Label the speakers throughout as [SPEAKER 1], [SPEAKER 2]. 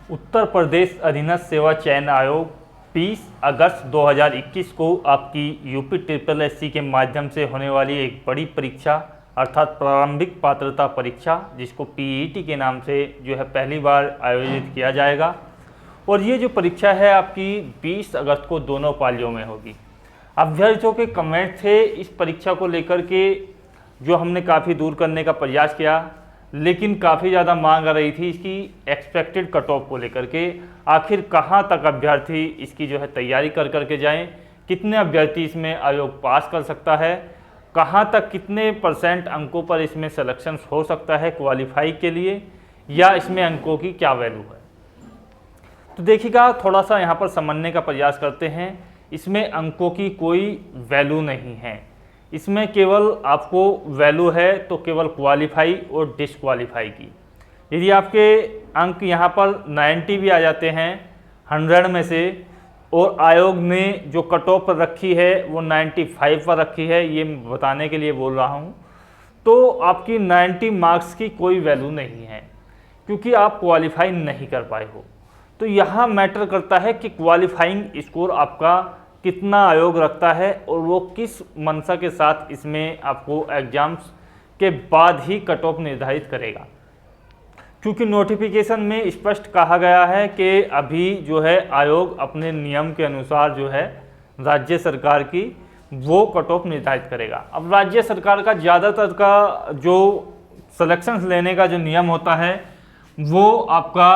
[SPEAKER 1] उत्तर प्रदेश अधीनस्थ सेवा चयन आयोग 20 अगस्त 2021 को आपकी यूपी ट्रिपल एससी के माध्यम से होने वाली एक बड़ी परीक्षा अर्थात प्रारंभिक पात्रता परीक्षा, जिसको पीईटी के नाम से जो है पहली बार आयोजित किया जाएगा। और ये जो परीक्षा है आपकी 20 अगस्त को दोनों पालियों में होगी। अभ्यर्थियों के कमेंट थे इस परीक्षा को लेकर के, जो हमने काफ़ी दूर करने का प्रयास किया, लेकिन काफ़ी ज़्यादा मांग आ रही थी इसकी एक्सपेक्टेड कट ऑफ को लेकर के। आखिर कहाँ तक अभ्यर्थी इसकी जो है तैयारी कर करके जाएं, कितने अभ्यर्थी इसमें आयोग पास कर सकता है, कहाँ तक कितने % अंकों पर इसमें सिलेक्शन हो सकता है क्वालिफाई के लिए, या इसमें अंकों की क्या वैल्यू है। तो देखिएगा, थोड़ा सा यहाँ पर समझने का प्रयास करते हैं। इसमें अंकों की कोई वैल्यू नहीं है, इसमें केवल आपको वैल्यू है तो केवल क्वालिफाई और डिसक्वालीफाई की। यदि आपके अंक यहाँ पर 90 भी आ जाते हैं 100 में से, और आयोग ने जो कट ऑफ पर रखी है वो 95 पर रखी है, ये बताने के लिए बोल रहा हूँ, तो आपकी 90 मार्क्स की कोई वैल्यू नहीं है, क्योंकि आप क्वालिफाई नहीं कर पाए हो। तो यहाँ मैटर करता है कि क्वालिफाइंग स्कोर आपका कितना आयोग रखता है, और वो किस मंशा के साथ इसमें आपको एग्जाम्स के बाद ही कट ऑफ निर्धारित करेगा। क्योंकि नोटिफिकेशन में स्पष्ट कहा गया है कि अभी जो है आयोग अपने नियम के अनुसार जो है राज्य सरकार की वो कट ऑफ निर्धारित करेगा। अब राज्य सरकार का ज़्यादातर का जो सिलेक्शंस लेने का जो नियम होता है वो आपका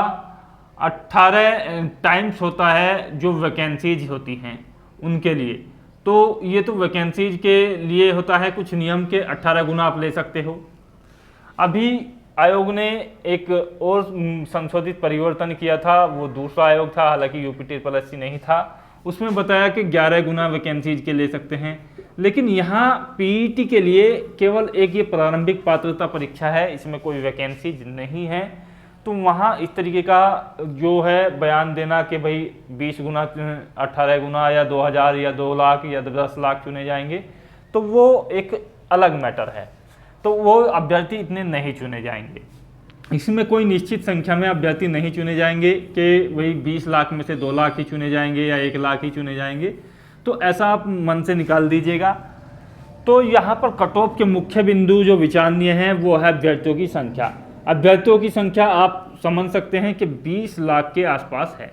[SPEAKER 1] 18 टाइम्स होता है जो वैकेंसीज होती हैं उनके लिए। तो ये तो वैकेंसीज के लिए होता है, कुछ नियम के 18 गुना आप ले सकते हो। अभी आयोग ने एक और संशोधित परिवर्तन किया था, वो दूसरा आयोग था, हालांकि यूपी ट्रिपल एससी नहीं था। उसमें बताया कि 11 गुना वैकेंसीज के ले सकते हैं। लेकिन यहाँ पीईटी के लिए केवल एक ये प्रारंभिक पात्रता परीक्षा है, इसमें कोई वैकेंसीज नहीं है। तो वहाँ इस तरीके का जो है बयान देना कि भाई 20 गुना 18 गुना या 2000 या 2 लाख या 10 लाख चुने जाएंगे, तो वो एक अलग मैटर है। तो वो अभ्यर्थी इतने नहीं चुने जाएंगे, इसमें कोई निश्चित संख्या में अभ्यर्थी नहीं चुने जाएंगे कि वही 20 लाख में से 2 लाख ही चुने जाएंगे या 1 लाख ही चुने जाएंगे। तो ऐसा आप मन से निकाल दीजिएगा। तो यहाँ पर कट ऑफ के मुख्य बिंदु जो विचारणीय हैं वो है अभ्यर्थियों की संख्या। अभ्यर्थियों की संख्या आप समझ सकते हैं कि 20 लाख के आसपास है।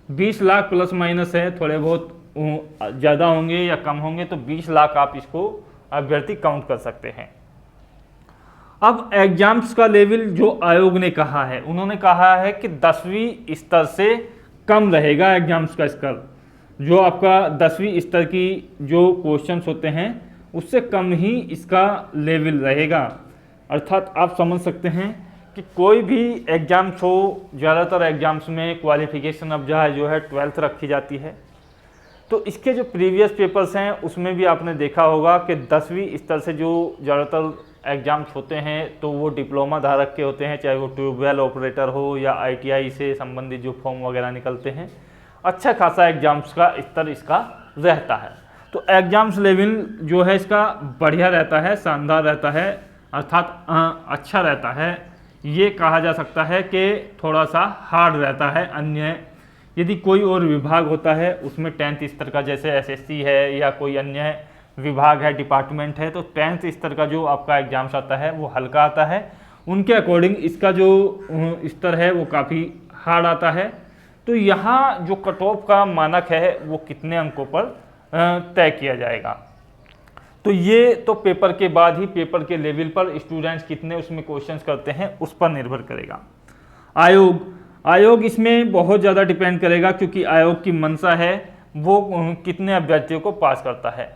[SPEAKER 1] 20 लाख प्लस माइनस है, थोड़े बहुत ज़्यादा होंगे या कम होंगे, तो 20 लाख आप इसको अभ्यर्थी काउंट कर सकते हैं। अब एग्जाम्स का लेवल जो आयोग ने कहा है, उन्होंने कहा है कि 10वीं स्तर से कम रहेगा एग्जाम्स का स्तर। जो आपका 10वीं स्तर की जो क्वेश्चंस होते हैं उससे कम ही इसका लेवल रहेगा। अर्थात आप समझ सकते हैं कि कोई भी एग्जाम्स हो, ज़्यादातर एग्जाम्स में क्वालिफिकेशन अब जो है 12th रखी जाती है। तो इसके जो प्रीवियस पेपर्स हैं उसमें भी आपने देखा होगा कि 10वीं स्तर से जो ज़्यादातर एग्जाम्स होते हैं तो वो डिप्लोमा धारक के होते हैं, चाहे वो ट्यूबवेल ऑपरेटर हो या ITI से संबंधित जो फॉर्म वगैरह निकलते हैं। अच्छा खासा एग्जाम्स का स्तर इसका रहता है। तो एग्जाम्स लेवल जो है इसका बढ़िया रहता है, शानदार रहता है, अर्थात अच्छा रहता है। ये कहा जा सकता है कि थोड़ा सा हार्ड रहता है। अन्य यदि कोई और विभाग होता है उसमें 10th स्तर का, जैसे SSC है या कोई अन्य विभाग है, डिपार्टमेंट है, तो 10th स्तर का जो आपका एग्जाम्स आता है वो हल्का आता है। उनके अकॉर्डिंग इसका जो स्तर है वो काफ़ी हार्ड आता है। तो यहाँ जो कट ऑफ का मानक है वो कितने अंकों पर तय किया जाएगा, तो ये तो पेपर के बाद ही, पेपर के लेवल पर स्टूडेंट्स कितने उसमें क्वेश्चंस करते हैं उस पर निर्भर करेगा। आयोग इसमें बहुत ज़्यादा डिपेंड करेगा, क्योंकि आयोग की मंशा है वो कितने अभ्यर्थियों को पास करता है।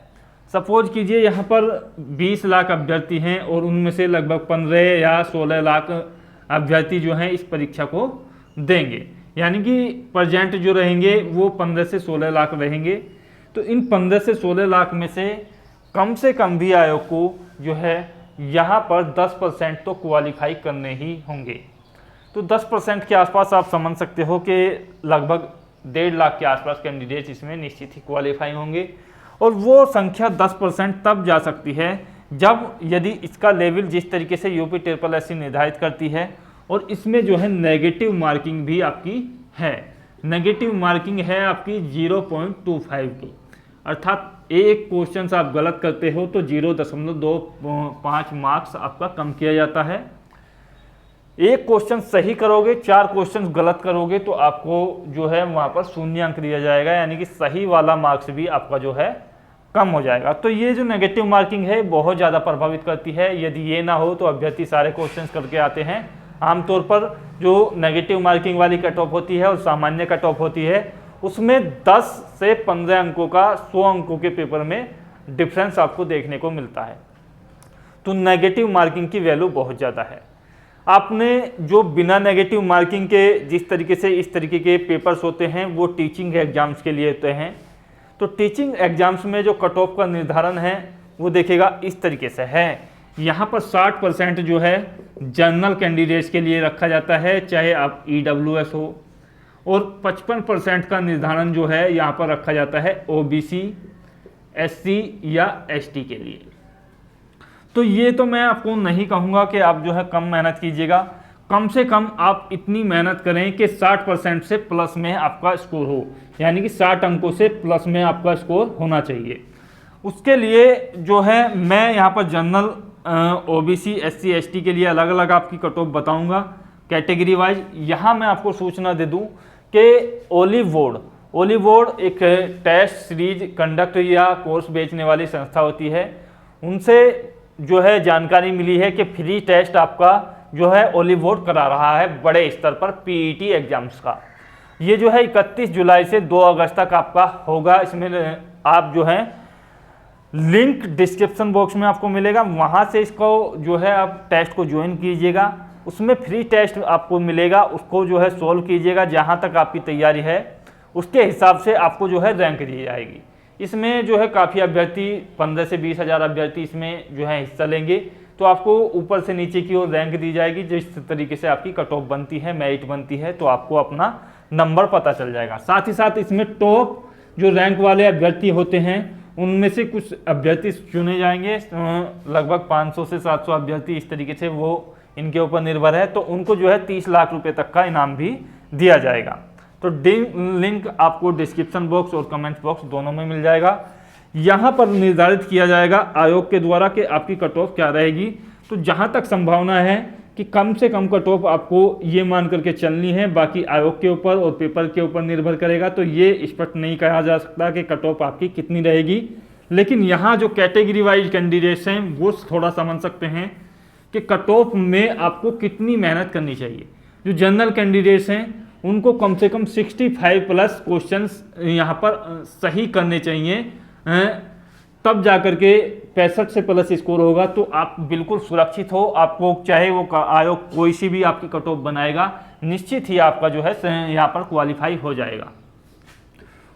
[SPEAKER 1] सपोज कीजिए यहाँ पर 20 लाख अभ्यर्थी हैं और उनमें से लगभग 15 या 16 लाख अभ्यर्थी जो हैं इस परीक्षा को देंगे, यानी कि प्रेजेंट जो रहेंगे वो 15 से 16 लाख रहेंगे। तो इन 15 से 16 लाख में से कम भी आयोग को जो है यहाँ पर 10% तो क्वालिफाई करने ही होंगे। तो 10% के आसपास आप समझ सकते हो कि लगभग 1.5 लाख के आसपास कैंडिडेट्स इसमें निश्चित ही क्वालिफाई होंगे। और वो संख्या 10% तब जा सकती है जब यदि इसका लेवल जिस तरीके से यूपी ट्रिपल एससी निर्धारित करती है और इसमें जो है नेगेटिव मार्किंग भी आपकी है, नेगेटिव मार्किंग है आपकी 0.25 की, अर्थात एक क्वेश्चन आप गलत करते हो तो 0.25 मार्क्स आपका कम किया जाता है। एक क्वेश्चन सही करोगे, 4 क्वेश्चन गलत करोगे तो आपको जो है वहाँ पर 0 अंक दिया जाएगा, यानी कि सही वाला मार्क्स भी आपका जो है कम हो जाएगा। तो ये जो नेगेटिव मार्किंग है बहुत ज़्यादा प्रभावित करती है। यदि ये ना हो तो अभ्यर्थी सारे क्वेश्चंस करके आते हैं। आमतौर पर जो नेगेटिव मार्किंग वाली कट ऑफ होती है और सामान्य कट ऑफ होती है उसमें 10 से 15 अंकों का 100 अंकों के पेपर में डिफरेंस आपको देखने को मिलता है। तो नेगेटिव मार्किंग की वैल्यू बहुत ज़्यादा है। आपने जो बिना नेगेटिव मार्किंग के जिस तरीके से इस तरीके के पेपर्स होते हैं वो टीचिंग एग्जाम्स के लिए होते हैं। तो टीचिंग एग्जाम्स में जो कट ऑफ का निर्धारण है वो देखिएगा इस तरीके से है। यहाँ पर 60% जो है जनरल कैंडिडेट्स के लिए रखा जाता है, चाहे आप EWS हो, और 55% का निर्धारण जो है यहाँ पर रखा जाता है OBC, SC या ST के लिए। तो ये तो मैं आपको नहीं कहूँगा कि आप जो है कम मेहनत कीजिएगा, कम से कम आप इतनी मेहनत करें कि 60% से प्लस में आपका स्कोर हो, यानी कि 60 अंकों से प्लस में आपका स्कोर होना चाहिए। उसके लिए जो है मैं यहाँ पर जनरल, OBC, SC, ST के लिए अलग अलग आपकी कट ऑफ बताऊँगा कैटेगरी वाइज। यहाँ मैं आपको सूचना दे दूँ कि ओलिव बोर्ड एक टेस्ट सीरीज कंडक्ट या कोर्स बेचने वाली संस्था होती है। उनसे जो है जानकारी मिली है कि फ्री टेस्ट आपका जो है ओलिव बोर्ड करा रहा है बड़े स्तर पर PET एग्जाम्स का। ये जो है 31 जुलाई से 2 अगस्त तक आपका होगा। इसमें आप जो है लिंक डिस्क्रिप्शन बॉक्स में आपको मिलेगा, वहाँ से इसको जो है आप टेस्ट को ज्वाइन कीजिएगा। उसमें फ्री टेस्ट आपको मिलेगा, उसको जो है सोल्व कीजिएगा। जहाँ तक आपकी तैयारी है उसके हिसाब से आपको जो है रैंक दी जाएगी। इसमें जो है काफ़ी अभ्यर्थी 15 से 20 हज़ार अभ्यर्थी इसमें जो है हिस्सा लेंगे। तो आपको ऊपर से नीचे की ओर रैंक दी जाएगी। जिस तरीके से आपकी कट ऑफ बनती है, मेरिट बनती है, तो आपको अपना नंबर पता चल जाएगा। साथ ही साथ इसमें टॉप जो रैंक वाले अभ्यर्थी होते हैं उनमें से कुछ अभ्यर्थी चुने जाएंगे, लगभग 500 से 700 अभ्यर्थी, इस तरीके से वो इनके ऊपर निर्भर है। तो उनको जो है 30 लाख रुपए तक का इनाम भी दिया जाएगा। तो लिंक आपको डिस्क्रिप्शन बॉक्स और कमेंट बॉक्स दोनों में मिल जाएगा। यहाँ पर निर्धारित किया जाएगा आयोग के द्वारा कि आपकी कट ऑफ क्या रहेगी। तो जहाँ तक संभावना है कि कम से कम कट ऑफ आपको ये मान करके चलनी है, बाकी आयोग के ऊपर और पेपर के ऊपर निर्भर करेगा। तो ये स्पष्ट नहीं कहा जा सकता कि कट ऑफ आपकी कितनी रहेगी। लेकिन यहाँ जो कैटेगरी वाइज कैंडिडेट्स हैं वो थोड़ा समझ सकते हैं कि कट ऑफ में आपको कितनी मेहनत करनी चाहिए। जो जनरल कैंडिडेट्स हैं उनको कम से कम 65 प्लस क्वेश्चंस यहाँ पर सही करने चाहिए, तब जाकर के 65 से प्लस स्कोर होगा। तो आप बिल्कुल सुरक्षित हो। आपको चाहे वो आयोग कोई सी भी आपकी कट ऑफ बनाएगा, निश्चित ही आपका जो है यहाँ पर क्वालिफाई हो जाएगा।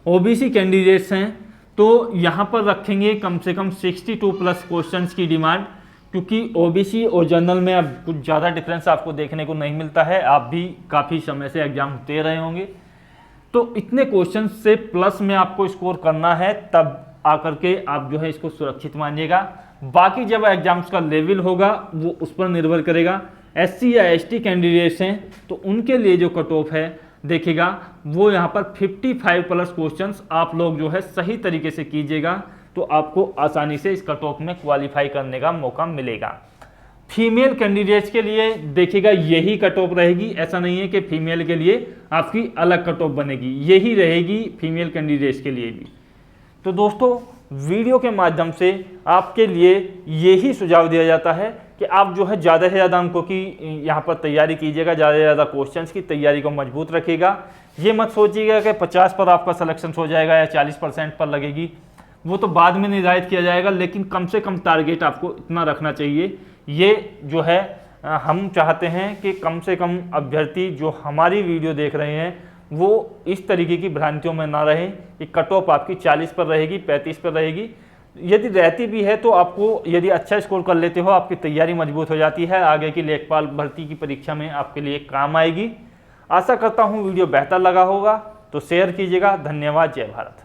[SPEAKER 1] OBC कैंडिडेट्स हैं तो यहाँ पर रखेंगे कम से कम 62 प्लस क्वेश्चंस की डिमांड, क्योंकि OBC और जनरल में अब कुछ ज़्यादा डिफरेंस आपको देखने को नहीं मिलता है। आप भी काफ़ी समय से एग्जाम दे रहे होंगे, तो इतने क्वेश्चन से प्लस में आपको स्कोर करना है, तब आकर के आप जो है इसको सुरक्षित मानिएगा। बाकी जब एग्जाम्स का लेवल होगा वो उस पर निर्भर करेगा। SC या ST कैंडिडेट्स हैं तो उनके लिए जो कट ऑफ है देखिएगा वो यहाँ पर 55 प्लस क्वेश्चंस आप लोग जो है सही तरीके से कीजिएगा तो आपको आसानी से इस कट ऑफ में क्वालिफाई करने का मौका मिलेगा। फीमेल कैंडिडेट्स के लिए देखिएगा यही कट ऑफ रहेगी। ऐसा नहीं है कि फीमेल के लिए आपकी अलग कट ऑफ बनेगी, यही रहेगी फीमेल कैंडिडेट्स के लिए भी। तो दोस्तों वीडियो के माध्यम से आपके लिए यही सुझाव दिया जाता है कि आप जो है ज़्यादा से ज़्यादा अंकों की यहाँ पर तैयारी कीजिएगा, ज़्यादा से ज़्यादा क्वेश्चंस की तैयारी को मजबूत रखिएगा। ये मत सोचिएगा कि 50 पर आपका सिलेक्शन हो जाएगा या 40% पर लगेगी, वो तो बाद में निर्धारित किया जाएगा। लेकिन कम से कम टारगेट आपको इतना रखना चाहिए। ये जो है हम चाहते हैं कि कम से कम अभ्यर्थी जो हमारी वीडियो देख रहे हैं वो इस तरीके की भ्रांतियों में ना रहें कि कट ऑफ आपकी 40 पर रहेगी, 35 पर रहेगी। यदि रहती भी है तो आपको यदि अच्छा स्कोर कर लेते हो, आपकी तैयारी मजबूत हो जाती है, आगे की लेखपाल भर्ती की परीक्षा में आपके लिए काम आएगी। आशा करता हूँ वीडियो बेहतर लगा होगा, तो शेयर कीजिएगा। धन्यवाद। जय भारत।